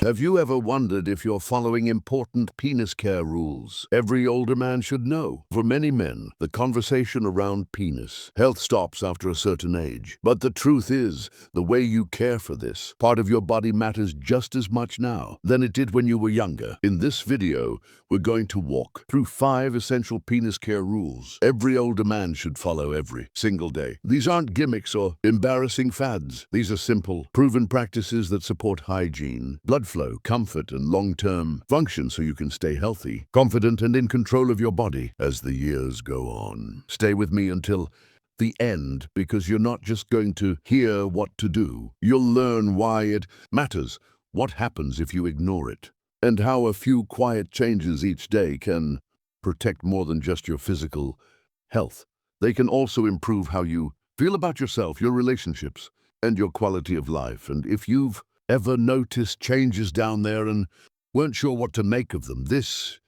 Have you ever wondered if you're following important penis care rules every older man should know? For many men, the conversation around penis health stops after a certain age. But the truth is, the way you care for this part of your body matters just as much now than it did when you were younger. In this video, we're going to walk through 5 essential penis care rules every older man should follow every single day. These aren't gimmicks or embarrassing fads. These are simple, proven practices that support hygiene, blood flow, comfort, and long-term function so you can stay healthy, confident, and in control of your body as the years go on. Stay with me until the end, because you're not just going to hear what to do. You'll learn why it matters, what happens if you ignore it, and how a few quiet changes each day can protect more than just your physical health. They can also improve how you feel about yourself, your relationships, and your quality of life. And if you've ever noticed changes down there and weren't sure what to make of them, this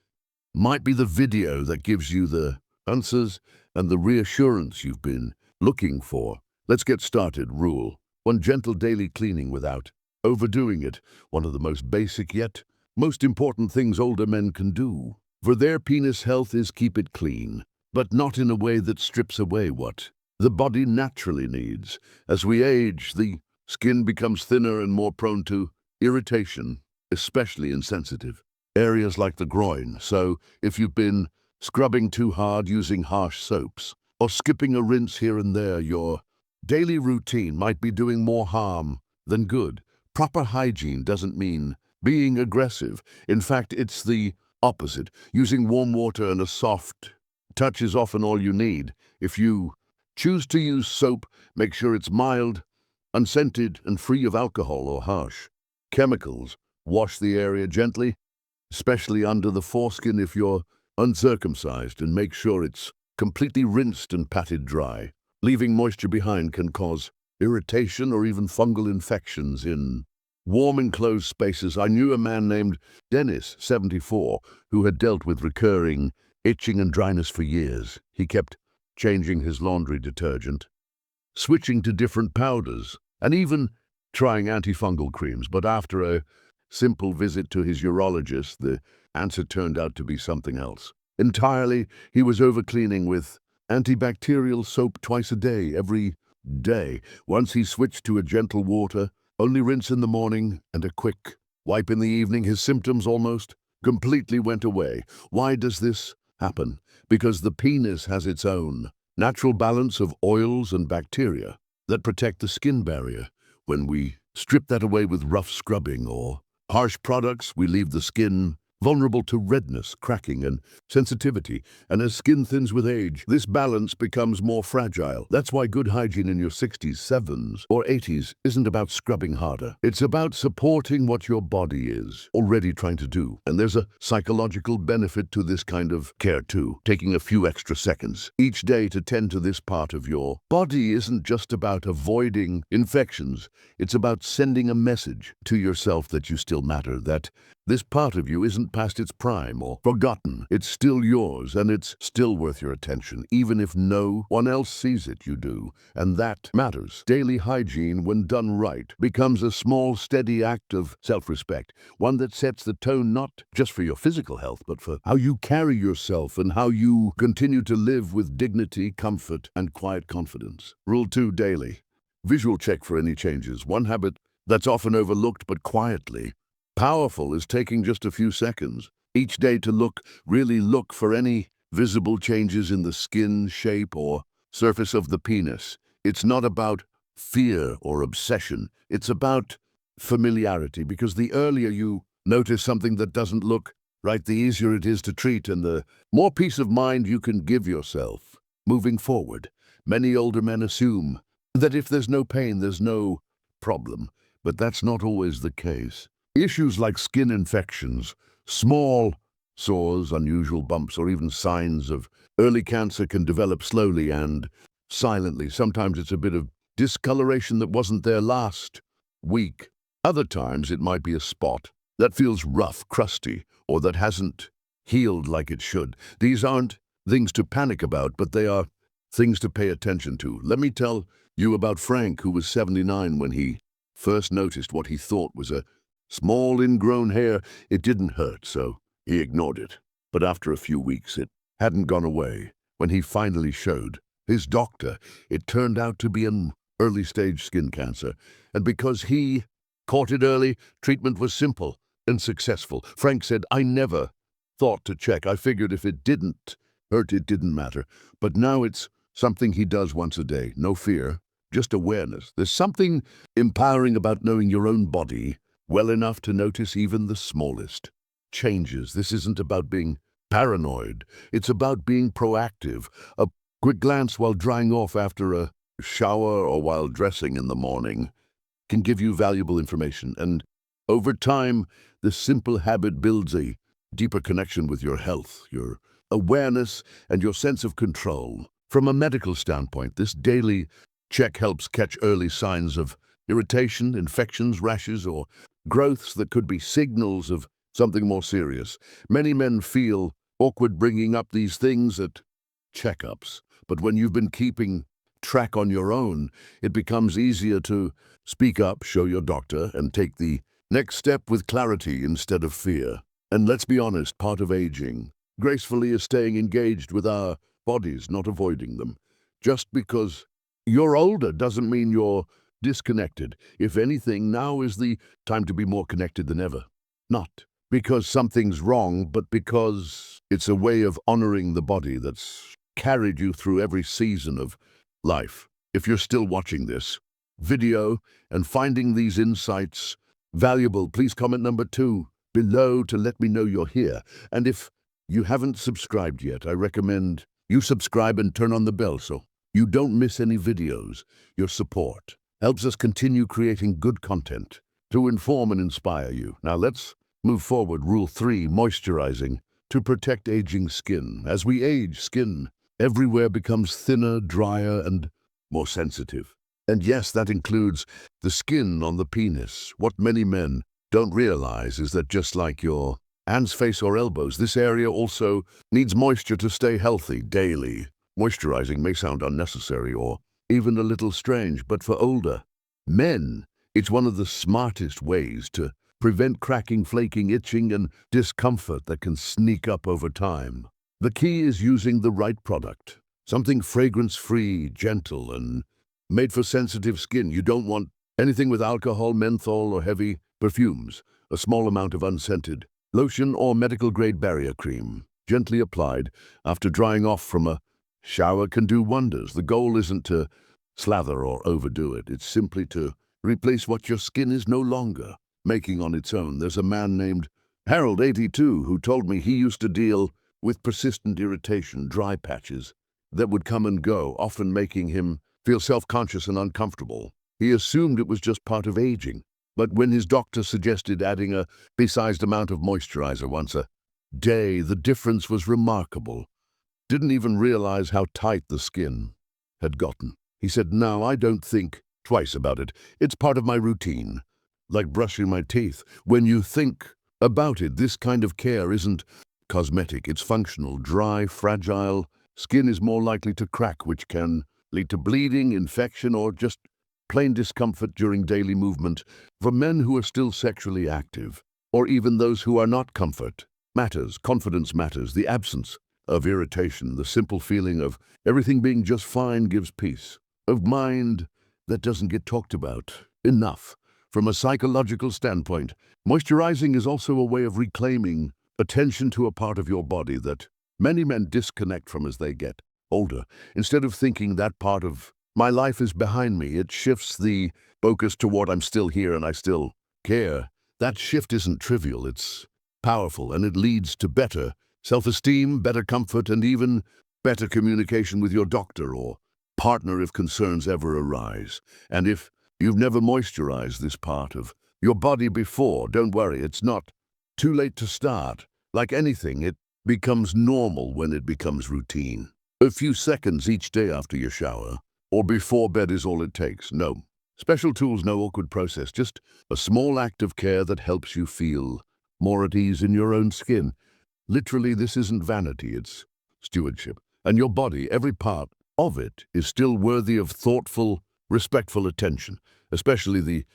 might be the video that gives you the answers and the reassurance you've been looking for. Let's get started. Rule 1: gentle daily cleaning without overdoing it. One of the most basic yet most important things older men can do for their penis health is keep it clean, but not in a way that strips away what the body naturally needs. As we age, the skin becomes thinner and more prone to irritation, especially in sensitive areas like the groin. So if you've been scrubbing too hard, using harsh soaps, or skipping a rinse here and there, your daily routine might be doing more harm than good. Proper hygiene doesn't mean being aggressive. In fact, it's the opposite. Using warm water and a soft touch is often all you need. If you choose to use soap, make sure it's mild, unscented, and free of alcohol or harsh chemicals. Wash the area gently, especially under the foreskin if you're uncircumcised, and make sure it's completely rinsed and patted dry. Leaving moisture behind can cause irritation or even fungal infections in warm enclosed spaces. I knew a man named Dennis, 74, who had dealt with recurring itching and dryness for years. He kept changing his laundry detergent, switching to different powders, and even trying antifungal creams. But after a simple visit to his urologist, the answer turned out to be something else entirely. He was overcleaning with antibacterial soap twice a day, every day. Once he switched to a gentle water, only rinse in the morning and a quick wipe in the evening, his symptoms almost completely went away. Why does this happen? Because the penis has its own natural balance of oils and bacteria that protect the skin barrier. When we strip that away with rough scrubbing or harsh products, we leave the skin vulnerable to redness, cracking, and sensitivity. And as skin thins with age, this balance becomes more fragile. That's why good hygiene in your 60s, 70s, or 80s isn't about scrubbing harder. It's about supporting what your body is already trying to do. And there's a psychological benefit to this kind of care too. Taking a few extra seconds each day to tend to this part of your body isn't just about avoiding infections. It's about sending a message to yourself that you still matter, that this part of you isn't past its prime or forgotten. It's still yours, and it's still worth your attention. Even if no one else sees it, you do, and that matters. Daily hygiene, when done right, becomes a small, steady act of self-respect, one that sets the tone not just for your physical health, but for how you carry yourself and how you continue to live with dignity, comfort, and quiet confidence. Rule 2: daily visual check for any changes. One habit that's often overlooked but quietly powerful is taking just a few seconds each day to really look for any visible changes in the skin, shape, or surface of the penis. It's not about fear or obsession. It's about familiarity, because the earlier you notice something that doesn't look right, the easier it is to treat and the more peace of mind you can give yourself moving forward. Many older men assume that if there's no pain, there's no problem, but that's not always the case. Issues like skin infections, small sores, unusual bumps, or even signs of early cancer can develop slowly and silently. Sometimes it's a bit of discoloration that wasn't there last week. Other times it might be a spot that feels rough, crusty, or that hasn't healed like it should. These aren't things to panic about, but they are things to pay attention to. Let me tell you about Frank, who was 79 when he first noticed what he thought was a Small ingrown hair, it didn't hurt, so he ignored it. But after a few weeks, it hadn't gone away. When he finally showed his doctor, it turned out to be an early-stage skin cancer. And because he caught it early, treatment was simple and successful. Frank said, I never thought to check. I figured if it didn't hurt, it didn't matter. But now it's something he does once a day. No fear, just awareness. There's something empowering about knowing your own body well enough to notice even the smallest changes. This isn't about being paranoid. It's about being proactive. A quick glance while drying off after a shower or while dressing in the morning can give you valuable information. And over time, this simple habit builds a deeper connection with your health, your awareness, and your sense of control. From a medical standpoint, this daily check helps catch early signs of irritation, infections, rashes, or growths that could be signals of something more serious. Many men feel awkward bringing up these things at checkups, but when you've been keeping track on your own, it becomes easier to speak up, show your doctor, and take the next step with clarity instead of fear. And let's be honest, part of aging gracefully is staying engaged with our bodies, not avoiding them. Just because you're older doesn't mean you're disconnected. If anything, now is the time to be more connected than ever. Not because something's wrong, but because it's a way of honoring the body that's carried you through every season of life. If you're still watching this video and finding these insights valuable, please comment number 2 below to let me know you're here. And if you haven't subscribed yet, I recommend you subscribe and turn on the bell so you don't miss any videos. Your support helps us continue creating good content to inform and inspire you. Now let's move forward. Rule 3, moisturizing to protect aging skin. As we age, skin everywhere becomes thinner, drier, and more sensitive. And yes, that includes the skin on the penis. What many men don't realize is that just like your hands, face, or elbows, this area also needs moisture to stay healthy daily. Moisturizing may sound unnecessary or even a little strange, but for older men, it's one of the smartest ways to prevent cracking, flaking, itching, and discomfort that can sneak up over time. The key is using the right product, something fragrance-free, gentle, and made for sensitive skin. You don't want anything with alcohol, menthol, or heavy perfumes. A small amount of unscented lotion or medical-grade barrier cream, gently applied after drying off from a shower, can do wonders. The goal isn't to slather or overdo it. It's simply to replace what your skin is no longer making on its own. There's a man named Harold, 82, who told me he used to deal with persistent irritation, dry patches that would come and go, often making him feel self-conscious and uncomfortable. He assumed it was just part of aging. But when his doctor suggested adding a pea-sized amount of moisturizer once a day, the difference was remarkable. Didn't even realize how tight the skin had gotten. He said, now I don't think twice about it. It's part of my routine, like brushing my teeth. When you think about it, this kind of care isn't cosmetic, it's functional. Dry, fragile skin is more likely to crack, which can lead to bleeding, infection, or just plain discomfort during daily movement. For men who are still sexually active, or even those who are not, comfort matters, confidence matters. The absence of irritation, the simple feeling of everything being just fine gives peace of mind that doesn't get talked about enough. From a psychological standpoint, moisturizing is also a way of reclaiming attention to a part of your body that many men disconnect from as they get older. Instead of thinking that part of my life is behind me, it shifts the focus toward I'm still here and I still care. That shift isn't trivial, it's powerful, and it leads to better self-esteem, better comfort, and even better communication with your doctor or partner if concerns ever arise. And if you've never moisturized this part of your body before, don't worry, it's not too late to start. Like anything, it becomes normal when it becomes routine. A few seconds each day after your shower or before bed is all it takes. No special tools, no awkward process, just a small act of care that helps you feel more at ease in your own skin. Literally, this isn't vanity, it's stewardship. And your body, every part of it, is still worthy of thoughtful, respectful attention, especially the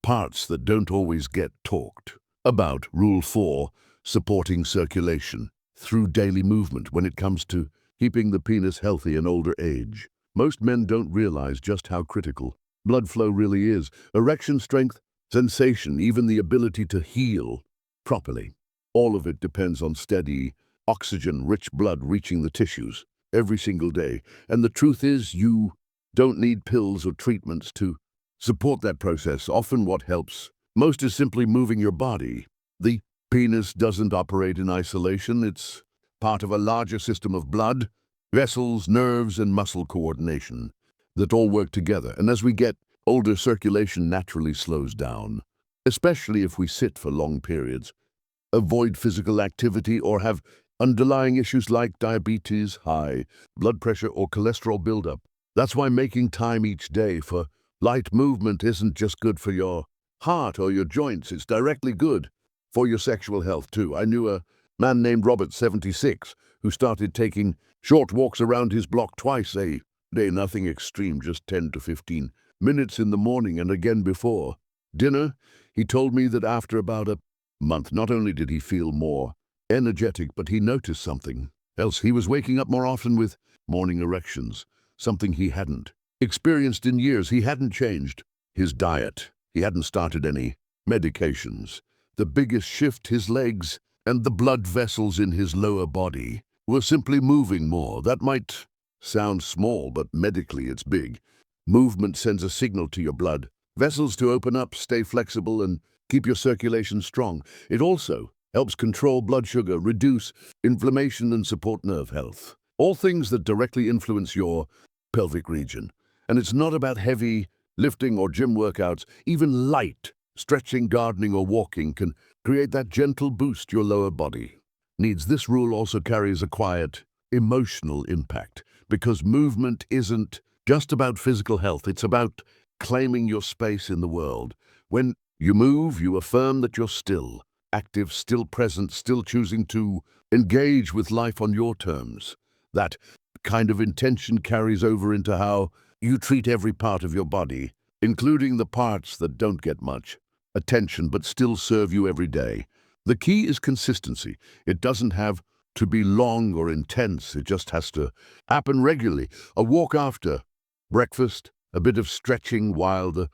parts that don't always get talked about. Rule 4, supporting circulation through daily movement when it comes to keeping the penis healthy in older age. Most men don't realize just how critical blood flow really is. Erection strength, sensation, even the ability to heal properly. All of it depends on steady, oxygen-rich blood reaching the tissues every single day. And the truth is, you don't need pills or treatments to support that process. Often what helps most is simply moving your body. The penis doesn't operate in isolation. It's part of a larger system of blood, vessels, nerves, and muscle coordination that all work together. And as we get older, circulation naturally slows down, especially if we sit for long periods, avoid physical activity, or have underlying issues like diabetes, high blood pressure, or cholesterol buildup. That's why making time each day for light movement isn't just good for your heart or your joints, it's directly good for your sexual health too. I knew a man named Robert, 76, who started taking short walks around his block twice a day, nothing extreme, just 10 to 15 minutes in the morning and again before dinner. He told me that after about a month, not only did he feel more energetic, but he noticed something else. He was waking up more often with morning erections, something he hadn't experienced in years. He hadn't changed his diet. He hadn't started any medications. The biggest shift, his legs and the blood vessels in his lower body were simply moving more. That might sound small, but medically it's big. Movement sends a signal to your blood vessels to open up, stay flexible, and keep your circulation strong. It also helps control blood sugar, reduce inflammation, and support nerve health. All things that directly influence your pelvic region. And it's not about heavy lifting or gym workouts. Even light stretching, gardening, or walking can create that gentle boost your lower body needs. This rule also carries a quiet, emotional impact, because movement isn't just about physical health. It's about claiming your space in the world. When you move, you affirm that you're still active, still present, still choosing to engage with life on your terms. That kind of intention carries over into how you treat every part of your body, including the parts that don't get much attention but still serve you every day. The key is consistency. It doesn't have to be long or intense. It just has to happen regularly. A walk after breakfast, a bit of stretching while the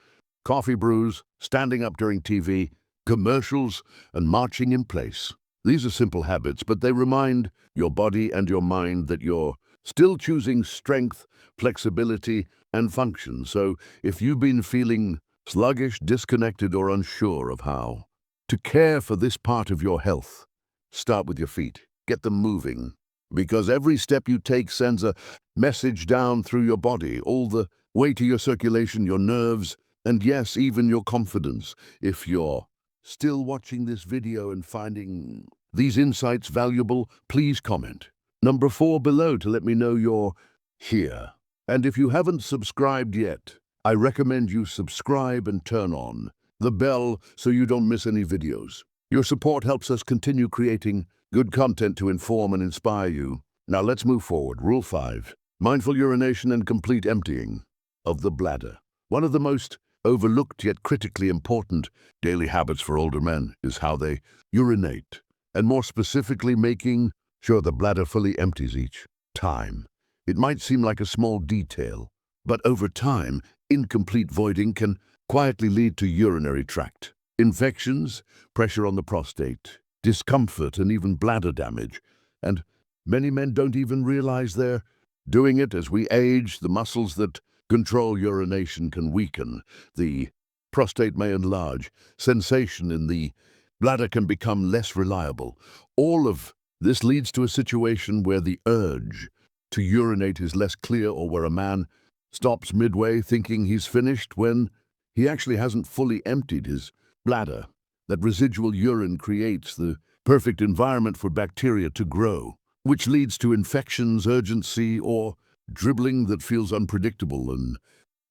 coffee brews, standing up during TV, commercials, and marching in place. These are simple habits, but they remind your body and your mind that you're still choosing strength, flexibility, and function. So if you've been feeling sluggish, disconnected, or unsure of how to care for this part of your health, start with your feet. Get them moving, because every step you take sends a message down through your body, all the way to your circulation, your nerves, and yes, even your confidence. If you're still watching this video and finding these insights valuable, please comment number 4 below to let me know you're here. And if you haven't subscribed yet, I recommend you subscribe and turn on the bell so you don't miss any videos. Your support helps us continue creating good content to inform and inspire you. Now let's move forward. Rule 5, mindful urination and complete emptying of the bladder. One of the most overlooked yet critically important daily habits for older men is how they urinate, and more specifically, making sure the bladder fully empties each time. It might seem like a small detail, but over time, incomplete voiding can quietly lead to urinary tract infections, pressure on the prostate, discomfort, and even bladder damage. And many men don't even realize they're doing it. As we age, the muscles that control urination can weaken, the prostate may enlarge, sensation in the bladder can become less reliable. All of this leads to a situation where the urge to urinate is less clear, or where a man stops midway thinking he's finished when he actually hasn't fully emptied his bladder. That residual urine creates the perfect environment for bacteria to grow, which leads to infections, urgency, or dribbling that feels unpredictable and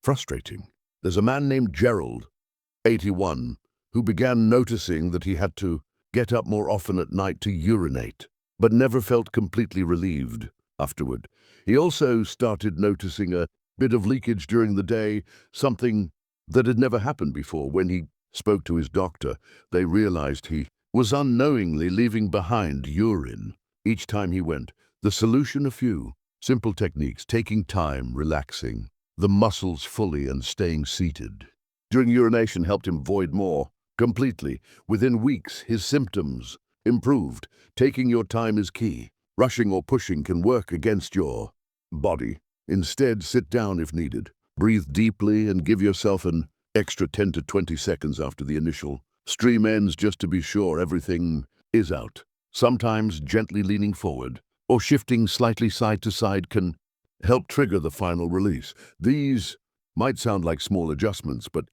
frustrating. There's a man named Gerald, 81, who began noticing that he had to get up more often at night to urinate, but never felt completely relieved afterward. He also started noticing a bit of leakage during the day, something that had never happened before. When he spoke to his doctor, they realized he was unknowingly leaving behind urine each time he went. The solution: a few simple techniques: taking time, relaxing the muscles fully, and staying seated during urination helped him void more completely. Within weeks, his symptoms improved. Taking your time is key. Rushing or pushing can work against your body. Instead, sit down if needed. Breathe deeply and give yourself an extra 10 to 20 seconds after the initial stream ends, just to be sure everything is out. Sometimes gently leaning forward or shifting slightly side to side can help trigger the final release. These might sound like small adjustments, but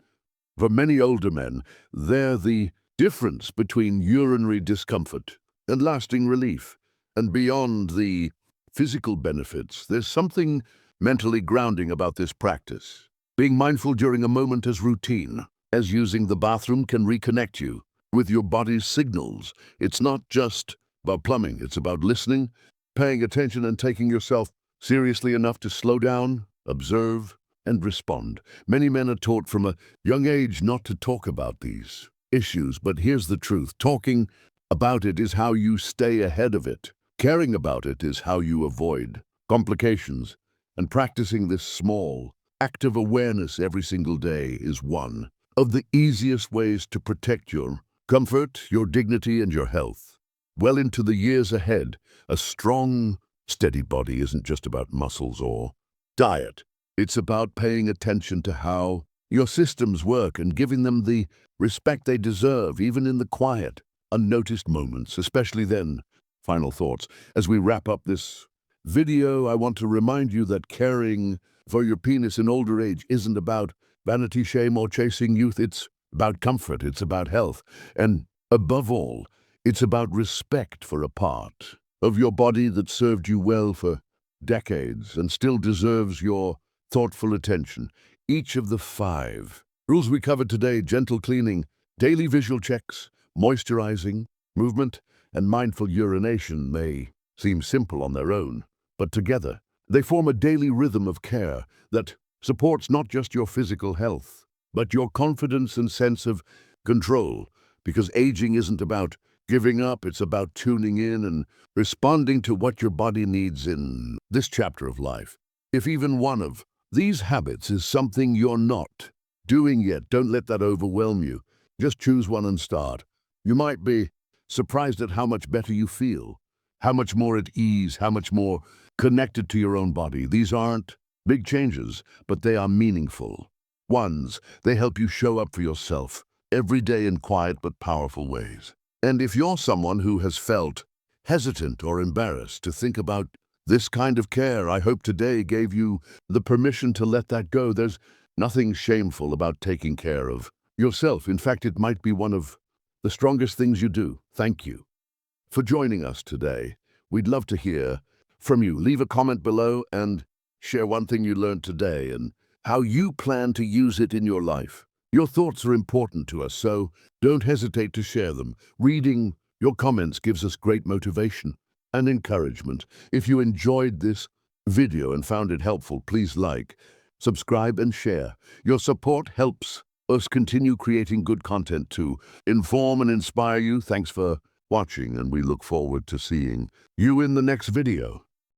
for many older men, they're the difference between urinary discomfort and lasting relief. And beyond the physical benefits, there's something mentally grounding about this practice. Being mindful during a moment as routine as using the bathroom can reconnect you with your body's signals. It's not just about plumbing, it's about listening, paying attention, and taking yourself seriously enough to slow down, observe, and respond. Many men are taught from a young age not to talk about these issues, but here's the truth. Talking about it is how you stay ahead of it. Caring about it is how you avoid complications. And practicing this small act of awareness every single day is one of the easiest ways to protect your comfort, your dignity, and your health. Well into the years ahead, a strong, steady body isn't just about muscles or diet. It's about paying attention to how your systems work and giving them the respect they deserve, even in the quiet, unnoticed moments, especially then. Final thoughts. As we wrap up this video, I want to remind you that caring for your penis in older age isn't about vanity, shame, or chasing youth. It's about comfort, it's about health, and above all, it's about respect for a part of your body that served you well for decades and still deserves your thoughtful attention. Each of the 5 rules we covered today: gentle cleaning, daily visual checks, moisturizing, movement, and mindful urination, may seem simple on their own, but together they form a daily rhythm of care that supports not just your physical health, but your confidence and sense of control. Because aging isn't about giving up, it's about tuning in and responding to what your body needs in this chapter of life. If even one of these habits is something you're not doing yet, don't let that overwhelm you. Just choose one and start. You might be surprised at how much better you feel, how much more at ease, how much more connected to your own body. These aren't big changes, but they are meaningful ones. They help you show up for yourself every day in quiet but powerful ways. And if you're someone who has felt hesitant or embarrassed to think about this kind of care, I hope today gave you the permission to let that go. There's nothing shameful about taking care of yourself. In fact, it might be one of the strongest things you do. Thank you for joining us today. We'd love to hear from you. Leave a comment below and share one thing you learned today and how you plan to use it in your life. Your thoughts are important to us, so don't hesitate to share them. Reading your comments gives us great motivation and encouragement. If you enjoyed this video and found it helpful, please like, subscribe, and share. Your support helps us continue creating good content to inform and inspire you. Thanks for watching, and we look forward to seeing you in the next video.